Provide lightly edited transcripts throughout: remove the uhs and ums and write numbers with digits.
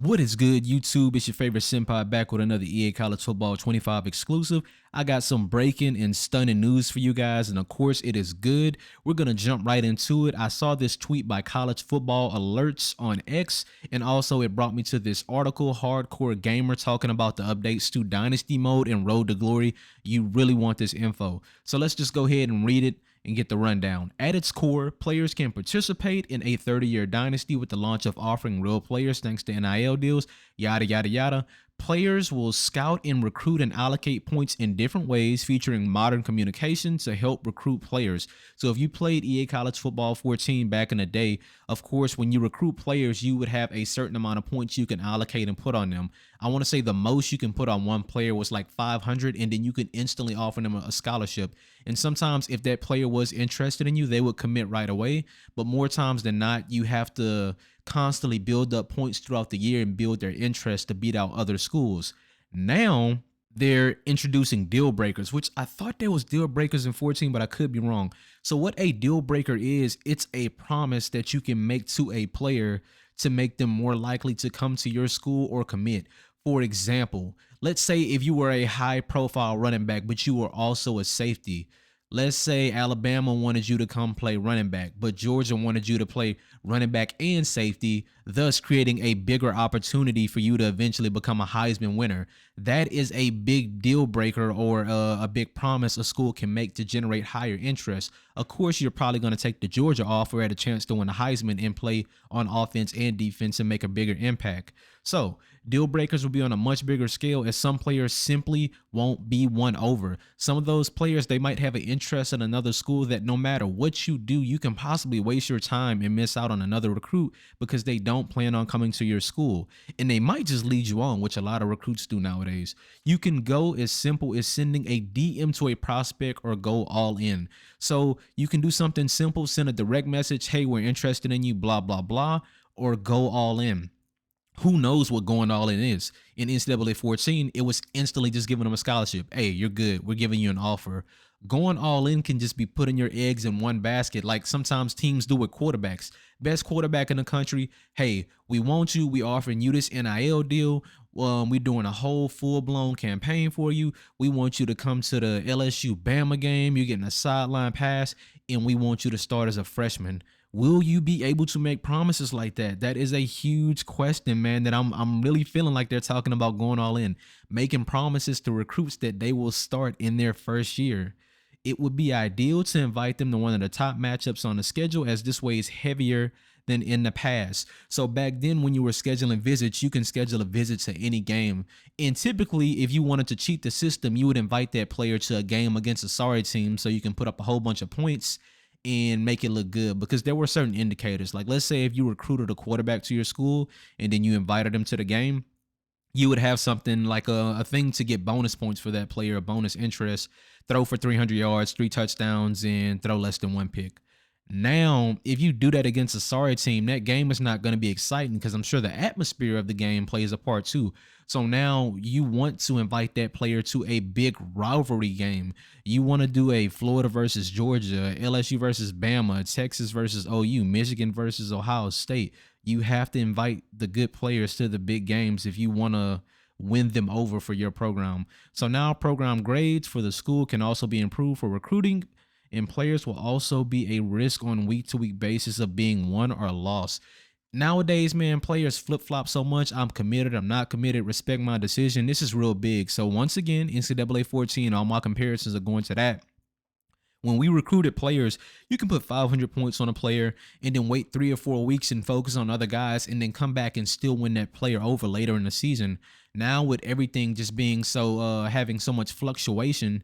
What is good, YouTube? It's your favorite senpai back with another EA College Football 25 exclusive. I got some breaking and stunning news for you guys, and of course, it is good. We're going to jump right into it. I saw this tweet by College Football Alerts on X, and also it brought me to this article, Hardcore Gamer, talking about the updates to Dynasty Mode and Road to Glory. You really want this info. So let's just go ahead and read it and get the rundown. At its core, players can participate in a 30-year dynasty with the launch of offering real players thanks to NIL deals, yada yada yada. Players will scout and recruit and allocate points in different ways, featuring modern communication to help recruit players. So if you played EA College Football 14 back in the day, of course, when you recruit players, you would have a certain amount of points you can allocate and put on them. I want to say the most you can put on one player was like 500, and then you can instantly offer them a scholarship. And sometimes if that player was interested in you, they would commit right away. But more times than not, you have to constantly build up points throughout the year and build their interest to beat out other schools. Now they're introducing deal breakers, which I thought there was deal breakers in 14, but I could be wrong. So what a deal breaker is, it's a promise that you can make to a player to make them more likely to come to your school or commit. For example, let's say if you were a high profile running back, but you were also a safety. Let's say Alabama wanted you to come play running back, but Georgia wanted you to play running back and safety, thus creating a bigger opportunity for you to eventually become a Heisman winner. That is a big deal breaker, or a big promise a school can make to generate higher interest. Of course, you're probably going to take the Georgia offer at a chance to win a Heisman and play on offense and defense and make a bigger impact. So deal breakers will be on a much bigger scale, as some players simply won't be won over. Some of those players, they might have an interest in another school that no matter what you do, you can possibly waste your time and miss out on another recruit because they don't plan on coming to your school. And they might just lead you on, which a lot of recruits do nowadays. You can go as simple as sending a DM to a prospect or go all in. So you can do something simple, send a direct message, hey, we're interested in you, blah, blah, blah, or go all in. Who knows what going all in is? In NCAA 14, it was instantly just giving them a scholarship. Hey, you're good. We're giving you an offer. Going all in can just be putting your eggs in one basket, like sometimes teams do with quarterbacks. Best quarterback in the country. Hey, we want you. We offering you this NIL deal. We're doing a whole full-blown campaign for you. We want you to come to the LSU Bama game. You're getting a sideline pass, and we want you to start as a freshman. Will you be able to make promises like that? That is a huge question, man, that I'm really feeling like they're talking about going all in, making promises to recruits that they will start in their first year. It would be ideal to invite them to one of the top matchups on the schedule, as this way is heavier than in the past. So back then when you were scheduling visits, you can schedule a visit to any game. And typically if you wanted to cheat the system, you would invite that player to a game against a sorry team so you can put up a whole bunch of points and make it look good, because there were certain indicators. Like let's say if you recruited a quarterback to your school and then you invited him to the game, you would have something like a thing to get bonus points for that player, a bonus interest, throw for 300 yards, 3 touchdowns, and throw less than 1 pick. Now, if you do that against a sorry team, that game is not going to be exciting, because I'm sure the atmosphere of the game plays a part too. So now you want to invite that player to a big rivalry game. You want to do a Florida versus Georgia, LSU versus Bama, Texas versus OU, Michigan versus Ohio State. You have to invite the good players to the big games if you want to win them over for your program. So now program grades for the school can also be improved for recruiting, and players will also be a risk on week-to-week basis of being won or lost. Nowadays, man, players flip-flop so much. I'm committed, I'm not committed, respect my decision. This is real big. So once again, NCAA 14, all my comparisons are going to that. When we recruited players, you can put 500 points on a player and then wait 3 or 4 weeks and focus on other guys and then come back and still win that player over later in the season. Now with everything just being so, having so much fluctuation,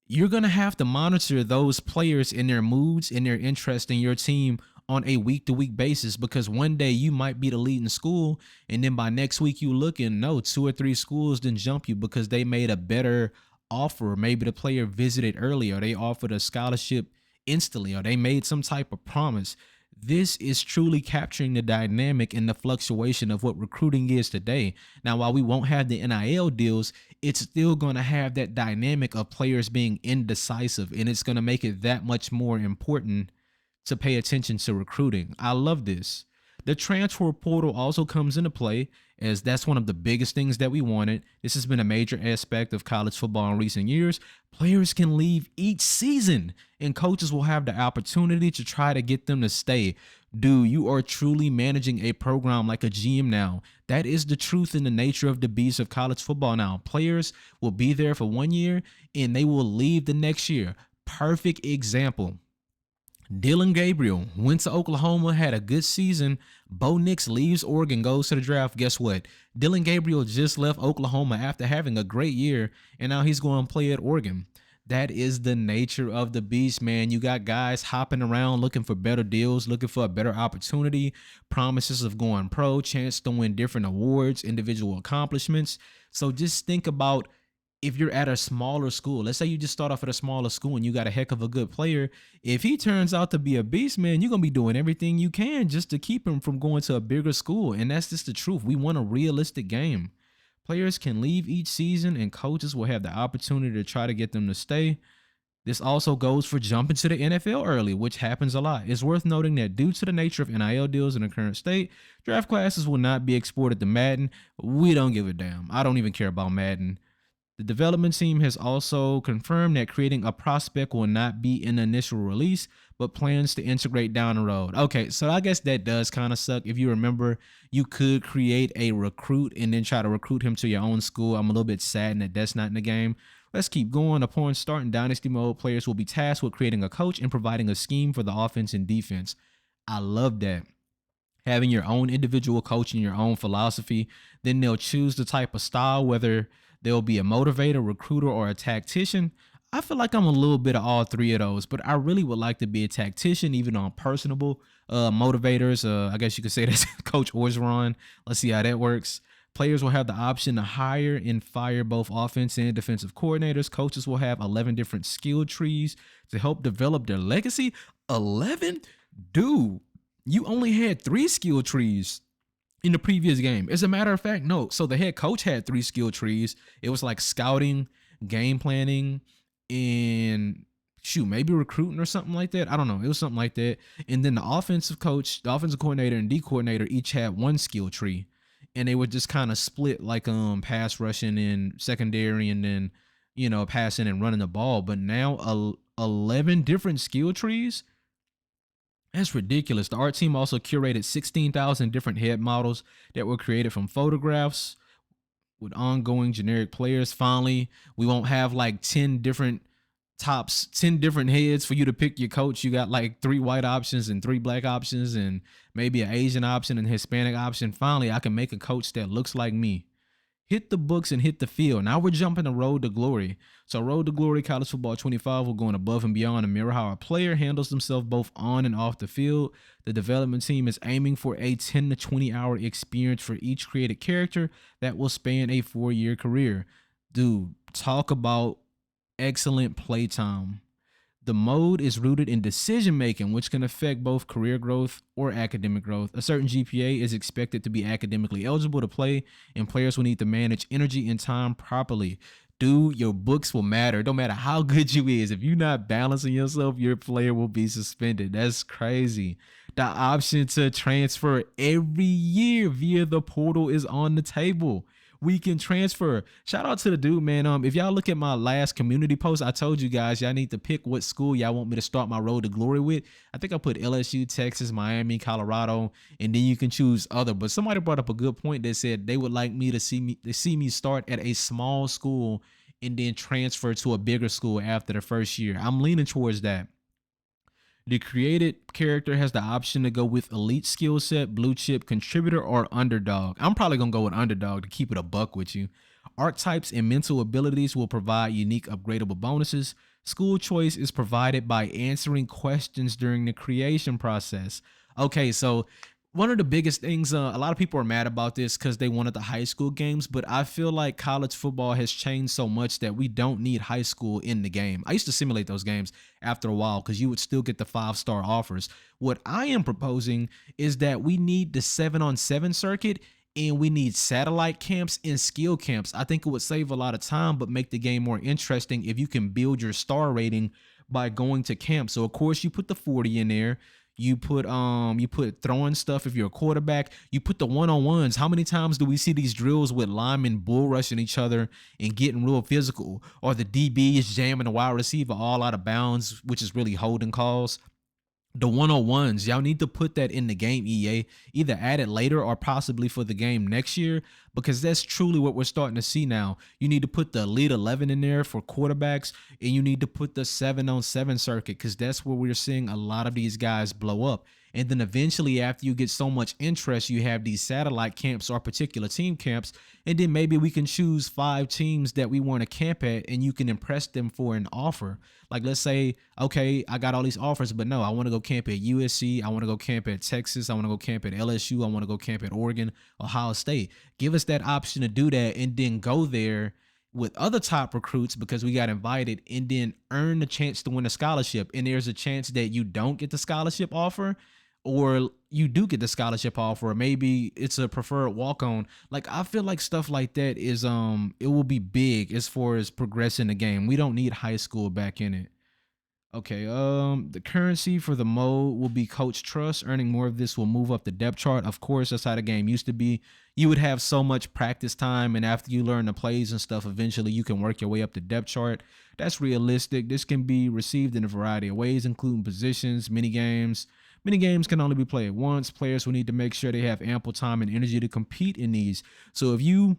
you're going to have to monitor those players in their moods and their interest in your team on a week-to-week basis, because one day you might be the leading school and then by next week you look and no, 2 or 3 schools didn't jump you because they made a better offer. Maybe the player visited early, or they offered a scholarship instantly, or they made some type of promise. This is truly capturing the dynamic and the fluctuation of what recruiting is today. Now, while we won't have the NIL deals, it's still going to have that dynamic of players being indecisive, and it's going to make it that much more important to pay attention to recruiting. I love this. The transfer portal also comes into play, as that's one of the biggest things that we wanted. This has been a major aspect of college football in recent years. Players can leave each season, and coaches will have the opportunity to try to get them to stay. Dude, you are truly managing a program like a GM now. That is the truth and the nature of the beast of college football now. Players will be there for 1 year and they will leave the next year. Perfect example. Dylan Gabriel went to Oklahoma, had a good season. Bo Nix leaves Oregon, goes to the draft. Guess what? Dylan Gabriel just left Oklahoma after having a great year, and now he's going to play at Oregon. That is the nature of the beast, man. You got guys hopping around looking for better deals, looking for a better opportunity, promises of going pro, chance to win different awards, individual accomplishments. So just think about, if you're at a smaller school, let's say you just start off at a smaller school and you got a heck of a good player. If he turns out to be a beast, man, you're going to be doing everything you can just to keep him from going to a bigger school. And that's just the truth. We want a realistic game. Players can leave each season and coaches will have the opportunity to try to get them to stay. This also goes for jumping to the NFL early, which happens a lot. It's worth noting that due to the nature of NIL deals in the current state, draft classes will not be exported to Madden. We don't give a damn. I don't even care about Madden. The development team has also confirmed that creating a prospect will not be an initial release, but plans to integrate down the road. Okay, so I guess that does kind of suck. If you remember, you could create a recruit and then try to recruit him to your own school. I'm a little bit saddened that that's not in the game. Let's keep going. Upon starting Dynasty mode, players will be tasked with creating a coach and providing a scheme for the offense and defense. I love that. Having your own individual coach and your own philosophy, then they'll choose the type of style, whether they'll be a motivator, recruiter, or a tactician. I feel like I'm a little bit of all three of those, but I really would like to be a tactician, even on personable motivators. I guess you could say that's Coach Orgeron. Let's see how that works. Players will have the option to hire and fire both offense and defensive coordinators. Coaches will have 11 different skill trees to help develop their legacy. 11? Dude, you only had 3 skill trees in the previous game. As a matter of fact, no. So the head coach had 3 skill trees. It was like scouting, game planning, and maybe recruiting or something like that. I don't know. It was something like that. And then the offensive coach, the offensive coordinator, and D coordinator each had 1 skill tree. And they would just kind of split like pass rushing and secondary, and then, passing and running the ball. But now 11 different skill trees. That's ridiculous. The art team also curated 16,000 different head models that were created from photographs with ongoing generic players. Finally, we won't have like 10 different tops, 10 different heads for you to pick your coach. You got like 3 white options and 3 black options and maybe an Asian option and Hispanic option. Finally, I can make a coach that looks like me. Hit the books and hit the field. Now we're jumping the road to glory. So Road to Glory College Football 25, we're going above and beyond to mirror how a player handles themselves both on and off the field. The development team is aiming for a 10 to 20 hour experience for each created character that will span a 4-year career. Dude, talk about excellent playtime. The mode is rooted in decision making, which can affect both career growth or academic growth. A certain GPA is expected to be academically eligible to play, and players will need to manage energy and time properly. Dude, your books will matter. Don't matter how good you is. If you're not balancing yourself, your player will be suspended. That's crazy. The option to transfer every year via the portal is on the table. We can transfer. Shout out to the dude, man. If y'all look at my last community post, I told you guys y'all need to pick what school y'all want me to start my road to glory with. I think I put LSU, Texas, Miami, Colorado, and then you can choose other. But somebody brought up a good point that said they would like me to see me start at a small school and then transfer to a bigger school after the first year. I'm leaning towards that. The created character has the option to go with elite skill set, blue chip, contributor, or underdog. I'm probably going to go with underdog to keep it a buck with you. Archetypes and mental abilities will provide unique upgradable bonuses. School choice is provided by answering questions during the creation process. Okay, so one of the biggest things, a lot of people are mad about this because they wanted the high school games, but I feel like college football has changed so much that we don't need high school in the game. I used to simulate those games after a while because you would still get the 5-star offers. What I am proposing is that we need the 7-on-7 circuit, and we need satellite camps and skill camps. I think it would save a lot of time, but make the game more interesting if you can build your star rating by going to camp. So of course you put the 40 in there. You put throwing stuff if you're a quarterback. You put the one-on-ones. How many times do we see these drills with linemen bull rushing each other and getting real physical? Or the DB is jamming the wide receiver all out of bounds, which is really holding calls. The one-on-ones, y'all need to put that in the game, EA. Either add it later or possibly for the game next year, because that's truly what we're starting to see now. You need to put the Elite 11 in there for quarterbacks, and you need to put the 7-on-7 circuit, because that's where we're seeing a lot of these guys blow up. And then eventually, after you get so much interest, you have these satellite camps or particular team camps. And then maybe we can choose 5 teams that we want to camp at, and you can impress them for an offer. Like, let's say, okay, I got all these offers, but no, I want to go camp at USC. I want to go camp at Texas. I want to go camp at LSU. I want to go camp at Oregon, Ohio State. Give us that option to do that, and then go there with other top recruits because we got invited, and then earn the chance to win a scholarship. And there's a chance that you don't get the scholarship offer, or you do get the scholarship offer, or maybe it's a preferred walk-on. Like, I feel like stuff like that is it will be big as far as progressing the game. We don't need high school back in it. Okay, the currency for the mode will be coach trust. Earning more of this will move up the depth chart. Of course, that's how the game used to be. You would have so much practice time, and after you learn the plays and stuff, eventually you can work your way up the depth chart. That's realistic. This can be received in a variety of ways, including positions, mini games. Mini games can only be played once. Players will need to make sure they have ample time and energy to compete in these. So if you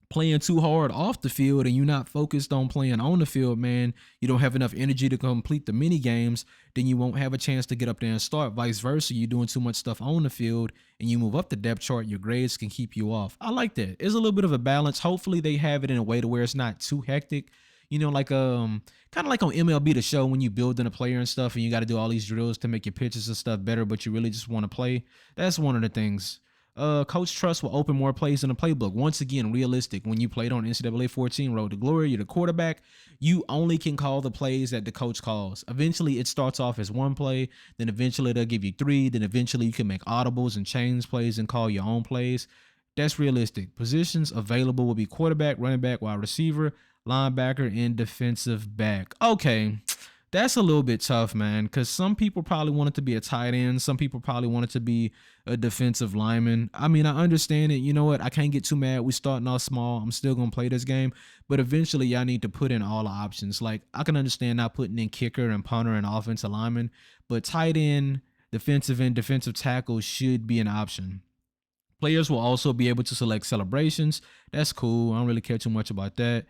playing too hard off the field and you're not focused on playing on the field, man, you don't have enough energy to complete the mini games, then you won't have a chance to get up there and start. Vice versa, you're doing too much stuff on the field and you move up the depth chart, your grades can keep you off. I like that. It's a little bit of a balance. Hopefully they have it in a way to where it's not too hectic. Like kind of like on MLB The Show, when you building a player and stuff and you got to do all these drills to make your pitches and stuff better, but you really just want to play. That's one of the things. Coach Trust will open more plays in the playbook. Once again, realistic. When you played on NCAA 14 Road to Glory, you're the quarterback. You only can call the plays that the coach calls. Eventually, it starts off as one play. Then eventually, they'll give you 3. Then eventually, you can make audibles and change plays and call your own plays. That's realistic. Positions available will be quarterback, running back, wide receiver, linebacker, and defensive back. Okay. That's a little bit tough, man, because some people probably want it to be a tight end. Some people probably want it to be a defensive lineman. I mean, I understand it. You know what? I can't get too mad. We starting off small. I'm still going to play this game. But eventually, y'all need to put in all the options. Like, I can understand not putting in kicker and punter and offensive lineman, but tight end, defensive end, defensive tackle should be an option. Players will also be able to select celebrations. That's cool. I don't really care too much about that.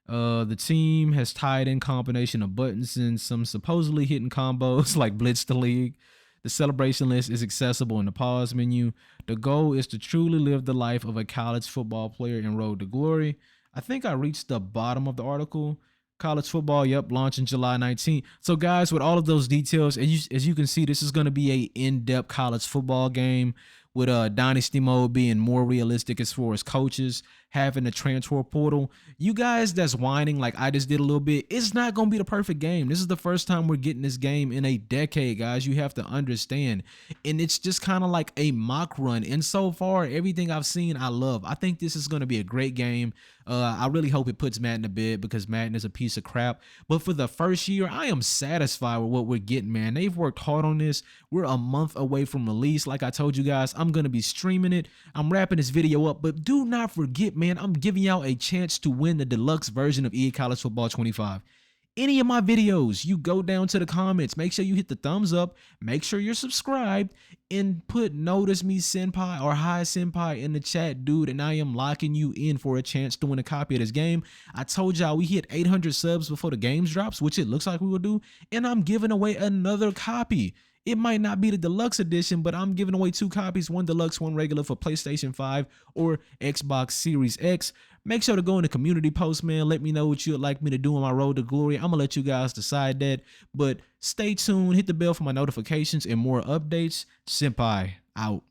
The team has tied in combination of buttons and some supposedly hidden combos like Blitz the League. The celebration list is accessible in the pause menu. The goal is to truly live the life of a college football player in Road to Glory. I think I reached the bottom of the article. College football, yep, launching July 19th. So guys, with all of those details, as you can see, this is going to be a in-depth college football game with Dynasty mode being more realistic as far as coaches, having a transfer portal. You guys that's whining like I just did a little bit, it's not going to be the perfect game. This is the first time we're getting this game in a decade, guys. You have to understand. And it's just kind of like a mock run. And so far, everything I've seen, I love. I think this is going to be a great game. I really hope it puts Madden to bed because Madden is a piece of crap. But for the first year, I am satisfied with what we're getting, man. They've worked hard on this. We're a month away from release. Like I told you guys, I'm going to be streaming it. I'm wrapping this video up. But do not forget, man, I'm giving y'all a chance to win the deluxe version of EA College Football 25. Any of my videos, you go down to the comments, make sure you hit the thumbs up, make sure you're subscribed, and put notice me senpai or hi senpai in the chat, dude, and I am locking you in for a chance to win a copy of this game. I told y'all we hit 800 subs before the games drops, which it looks like we will do, and I'm giving away another copy. It might not be the deluxe edition, but I'm giving away 2 copies, one deluxe, one regular for PlayStation 5 or Xbox Series X. Make sure to go in the community post, man. Let me know what you'd like me to do on my road to glory. I'm going to let you guys decide that. But stay tuned. Hit the bell for my notifications and more updates. Senpai out.